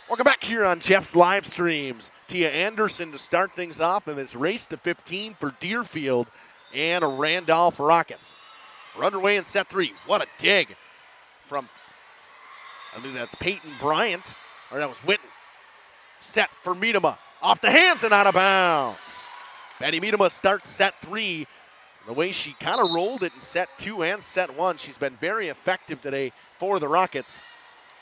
Welcome back here on Jeff's live streams. Tia Anderson to start things off in this race to 15 for Deerfield and Randolph Rockets. We're underway in set three. What a dig from, I believe that's Peyton Bryant, or that was Witten. Set for Miedema. Off the hands and out of bounds. Betty Miedema starts set three. The way she kind of rolled it in set two and set one, she's been very effective today for the Rockets.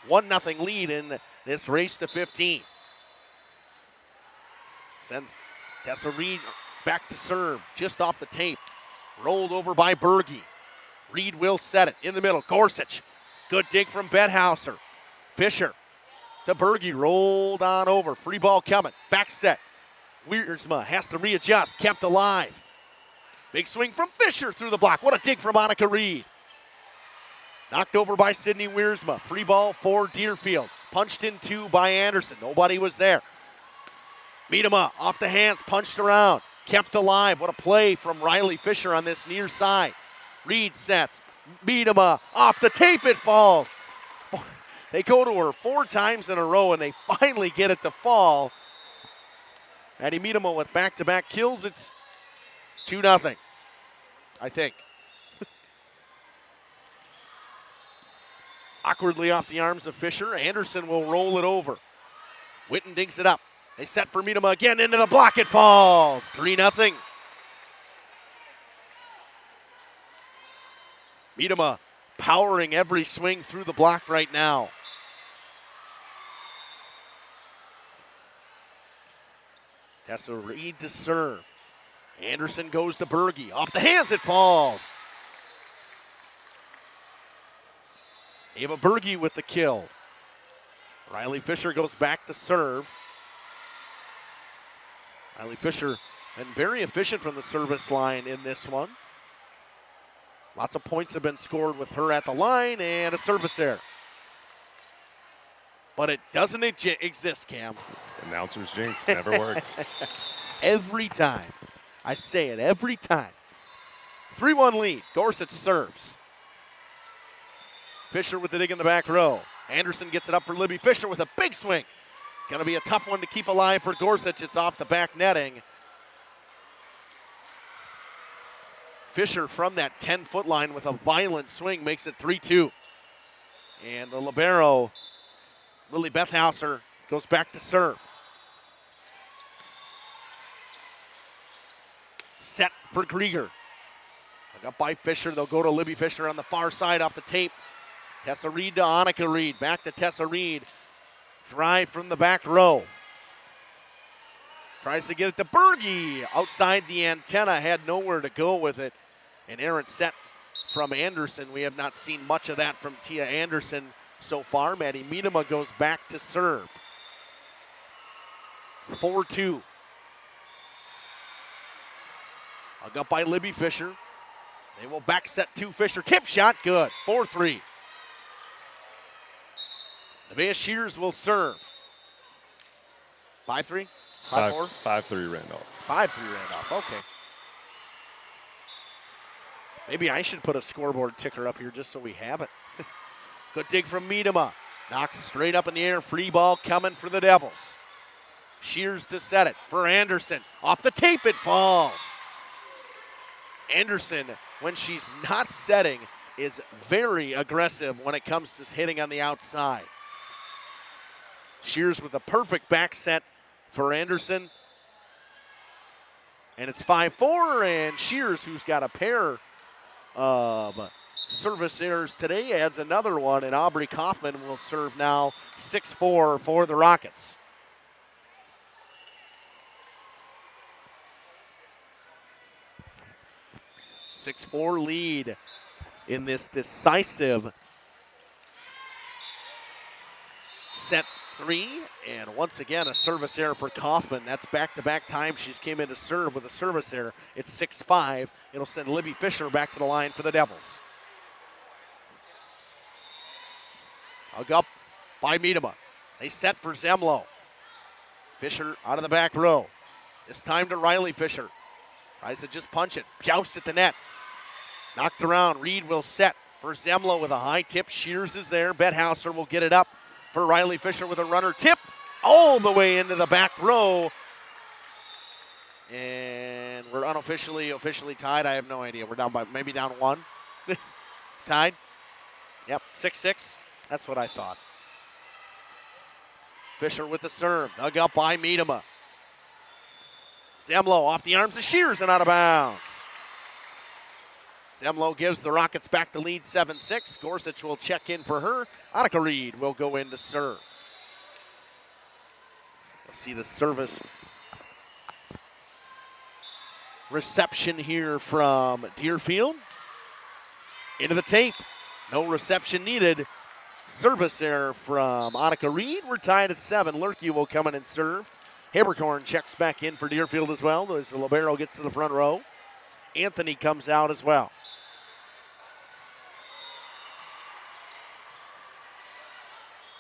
1-0 lead in this race to 15. Sends Tessa Reed back to serve, just off the tape. Rolled over by Berge. Reed will set it in the middle. Gorsuch, good dig from Bedhauser. Fisher to Berge, rolled on over. Free ball coming, back set. Wiersma has to readjust, kept alive. Big swing from Fisher through the block. What a dig from Monica Reed. Knocked over by Sydney Wiersma. Free ball for Deerfield. Punched in two by Anderson. Nobody was there. Miedema off the hands, punched around. kept alive. What a play from Riley Fisher on this near side. Reed sets. Miedema off the tape, it falls. They go to her 4 times in a row, and they finally get it to fall. Maddie Miedema with back-to-back kills. It's 2-0, I think. Awkwardly off the arms of Fisher. Anderson will roll it over. Witten digs it up. They set for Miedema again into the block. It falls. 3-0. Miedema powering every swing through the block right now. Tessa Reed to serve. Anderson goes to Berge. Off the hands, it falls. Ava Berge with the kill. Riley Fisher goes back to serve. Riley Fisher been very efficient from the service line in this one. Lots of points have been scored with her at the line and a service error. But it doesn't exist, Cam. Announcer's jinx never works. Every time. I say it every time. 3-1 lead. Gorsuch serves. Fisher with the dig in the back row. Anderson gets it up for Libby Fisher with a big swing. Going to be a tough one to keep alive for Gorsuch. It's off the back netting. Fisher from that 10-foot line with a violent swing makes it 3-2. And the libero, Lily Bethhauser, goes back to serve. Set for Grieger. Up by Fisher. They'll go to Libby Fisher on the far side off the tape. Tessa Reed to Annika Reed. Back to Tessa Reed. Drive from the back row. Tries to get it to Berge. Outside the antenna. Had nowhere to go with it. An errant set from Anderson. We have not seen much of that from Tia Anderson so far. Maddie Miedema goes back to serve. 4-2. Hug up by Libby Fisher. They will back set to Fisher. Tip shot, good. 4-3. Nevaeh Shears will serve. 5-3? 5-4? 5-3 Randolph. 5-3 Randolph, okay. Maybe I should put a scoreboard ticker up here just so we have it. Good dig from Miedema. Knocked straight up in the air. Free ball coming for the Devils. Shears to set it for Anderson. Off the tape, it falls. Anderson, when she's not setting, is very aggressive when it comes to hitting on the outside. Shears with a perfect back set for Anderson. And it's 5-4, and Shears, who's got a pair of service errors today, adds another one, and Aubrey Kaufman will serve now 6-4 for the Rockets. A 6-4 lead in this decisive set 3, and once again a service error for Kaufman. That's back-to-back time she's came in to serve with a service error. It's 6-5. It'll send Libby Fisher back to the line for the Devils. Hug up by Miedema. They set for Zemlo. Fisher out of the back row. This time to Riley Fisher. Tries to just punch it. Jousts at the net. Knocked around. Reed will set for Zemlo with a high tip. Shears is there. Bethhauser will get it up for Riley Fisher with a runner tip all the way into the back row. And we're officially tied. I have no idea. We're down by maybe down 1. Tied. Yep, 6-6. That's what I thought. Fisher with the serve. Dug up by Miedema. Zemlo off the arms of Shears and out of bounds. Zemlo gives the Rockets back the lead 7-6. Gorsuch will check in for her. Annika Reed will go in to serve. We'll see the service reception here from Deerfield. Into the tape. No reception needed. Service error from Annika Reed. We're tied at 7. Lurkey will come in and serve. Habercorn checks back in for Deerfield as well as the libero gets to the front row. Anthony comes out as well.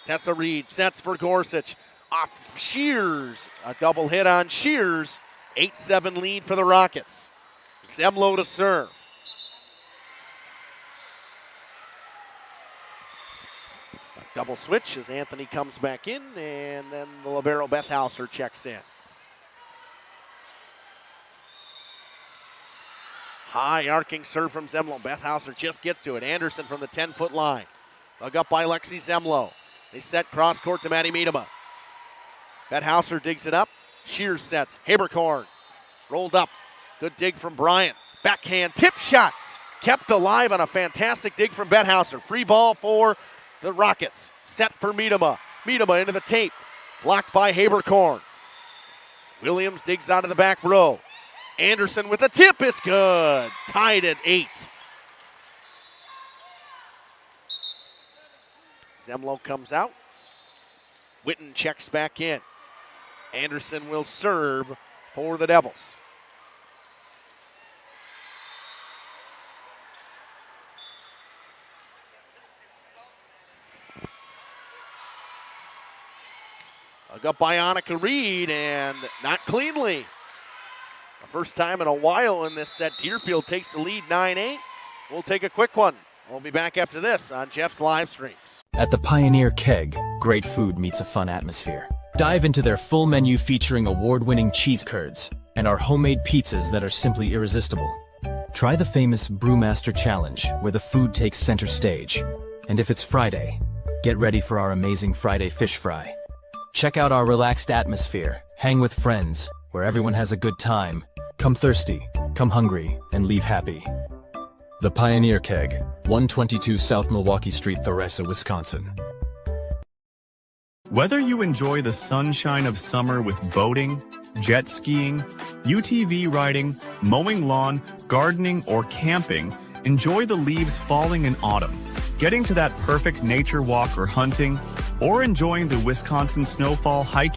Tessa Reed sets for Gorsuch. Off Shears. A double hit on Shears. 8-7 lead for the Rockets. Zemlo to serve. A double switch as Anthony comes back in, and then the libero Bethhauser checks in. High arcing serve from Zemlo. Bethhauser just gets to it. Anderson from the 10-foot line. Dug up by Lexi Zemlo. They set cross court to Maddie Miedema. Bethhauser digs it up. Shears sets. Haberkorn rolled up. Good dig from Bryant. Backhand tip shot. Kept alive on a fantastic dig from Bethhauser. Free ball for the Rockets. Set for Miedema. Miedema into the tape. Blocked by Haberkorn. Williams digs out of the back row. Anderson with a tip. It's good. Tied at 8. Zemlo comes out. Witten checks back in. Anderson will serve for the Devils. Dug up by Annika Reed, and not cleanly. The first time in a while in this set. Deerfield takes the lead 9-8. We'll take a quick one. We'll be back after this on Jeff's live streams. At the Pioneer Keg, great food meets a fun atmosphere. Dive into their full menu featuring award-winning cheese curds and our homemade pizzas that are simply irresistible. Try the famous Brewmaster Challenge, where the food takes center stage. And if it's Friday, get ready for our amazing Friday fish fry. Check out our relaxed atmosphere, hang with friends, where everyone has a good time. Come thirsty, come hungry, and leave happy. The Pioneer Keg, 122 South Milwaukee Street, Theresa, Wisconsin. Whether you enjoy the sunshine of summer with boating, jet skiing, UTV riding, mowing lawn, gardening, or camping, enjoy the leaves falling in autumn, getting to that perfect nature walk or hunting, or enjoying the Wisconsin snowfall hike.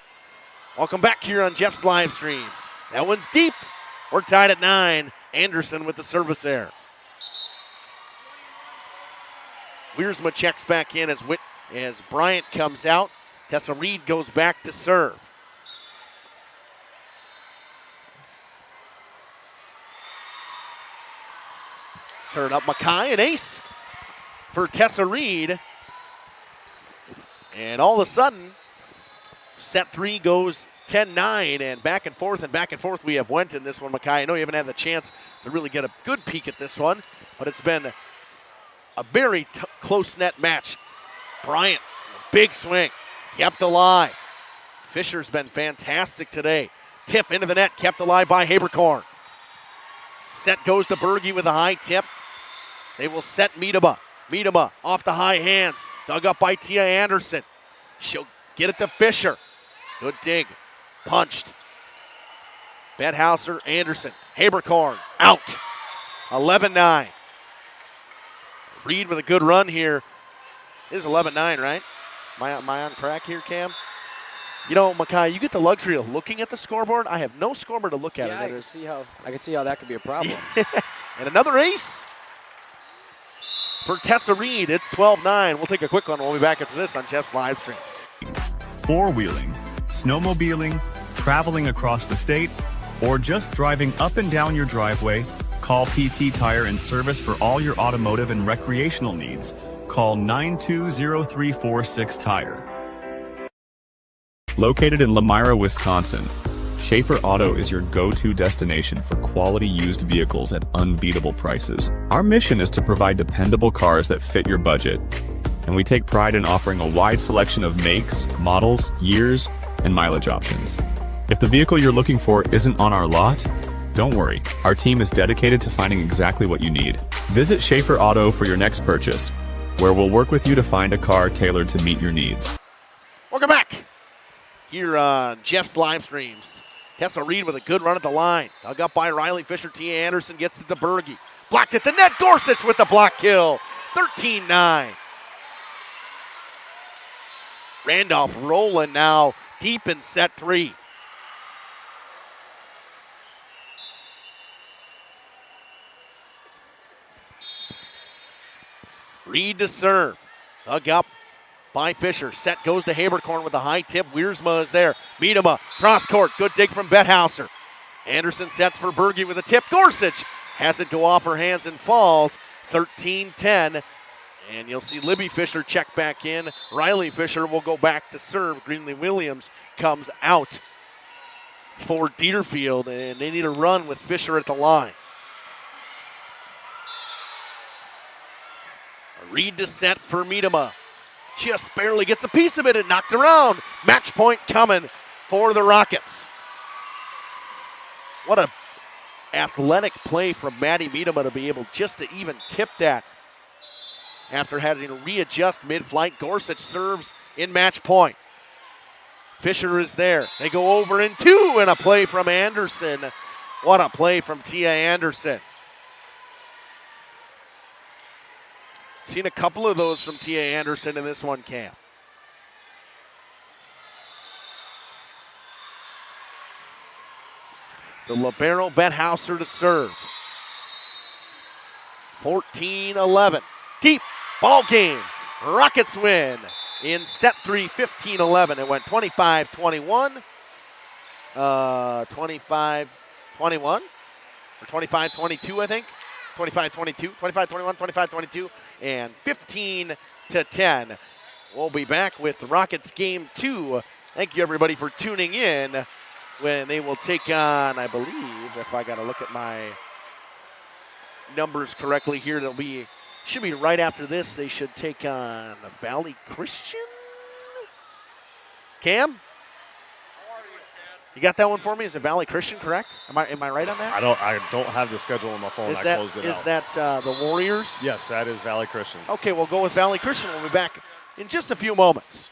Welcome back here on Jeff's live streams. That one's deep. We're tied at 9. Anderson with the service error. Wiersma checks back in as Bryant comes out. Tessa Reed goes back to serve. Turn up Mackay, an ace for Tessa Reed. And all of a sudden, set 3 goes 10-9, and back and forth we have went in this one, Mackay. I know you haven't had the chance to really get a good peek at this one, but it's been a very close net match. Bryant, big swing, kept alive. Fisher's been fantastic today. Tip into the net, kept alive by Haberkorn. Set goes to Berge with a high tip. They will set Miedema. Miedema off the high hands, dug up by Tia Anderson. She'll get it to Fisher. Good dig, punched. Bethhauser, Anderson, Haberkorn, out. 11-9. Reed with a good run here. It is 11-9, right? Am I on track here, Cam? You know, Mackay, you get the luxury of looking at the scoreboard. I have no scoreboard to look at. Yeah, I can see how that could be a problem. And another ace for Tessa Reed. It's 12-9. We'll take a quick one. We'll be back after this on Jeff's live streams. Four-wheeling, snowmobiling, traveling across the state, or just driving up and down your driveway, call PT Tire and Service for all your automotive and recreational needs. Call 920-346 Tire. Located in Lamira, Wisconsin, Schaefer Auto is your go-to destination for quality used vehicles at unbeatable prices. Our mission is to provide dependable cars that fit your budget, and we take pride in offering a wide selection of makes, models, years, and mileage options. If the vehicle you're looking for isn't on our lot, don't worry. Our team is dedicated to finding exactly what you need. Visit Schaefer Auto for your next purchase, where we'll work with you to find a car tailored to meet your needs. Welcome back here on Jeff's live streams. Tessa Reed with a good run at the line. Dug up by Riley Fisher. Tia Anderson gets it to Berge. Blocked at the net. Gorsuch with the block kill. 13-9. Randolph rolling now deep in set 3. Reed to serve. Dug up by Fisher. Set goes to Haberkorn with a high tip. Wiersma is there. Miedema, cross court. Good dig from Bethhauser. Anderson sets for Berge with a tip. Gorsuch has it go off her hands and falls. 13-10. And you'll see Libby Fisher check back in. Riley Fisher will go back to serve. Greenlee Williams comes out for Deerfield, and they need a run with Fisher at the line. A read to set for Miedema. Just barely gets a piece of it and knocked around. Match point coming for the Rockets. What a athletic play from Maddie Miedema to be able just to even tip that. After having to readjust mid-flight, Gorsuch serves in match point. Fisher is there. They go over in two, and a play from Anderson. What a play from Tia Anderson. Seen a couple of those from Tia Anderson in this one, Cam. The libero Bethhauser to serve. 14-11. Deep ball game. Rockets win in set 3, 15-11. It went 25-21. 25-21 or 25-22, I think. 25-22, 25-21, 25-22, and 15-10. We'll be back with the Rockets game 2. Thank you, everybody, for tuning in when they will take on, I believe, if I got to look at my numbers correctly here, should be right after this. They should take on Valley Christian. Cam? You got that one for me? Is it Valley Christian, correct? Am I right on that? I don't have the schedule on my phone. I closed it out. Is that the Warriors? Yes, that is Valley Christian. Okay, we'll go with Valley Christian. We'll be back in just a few moments.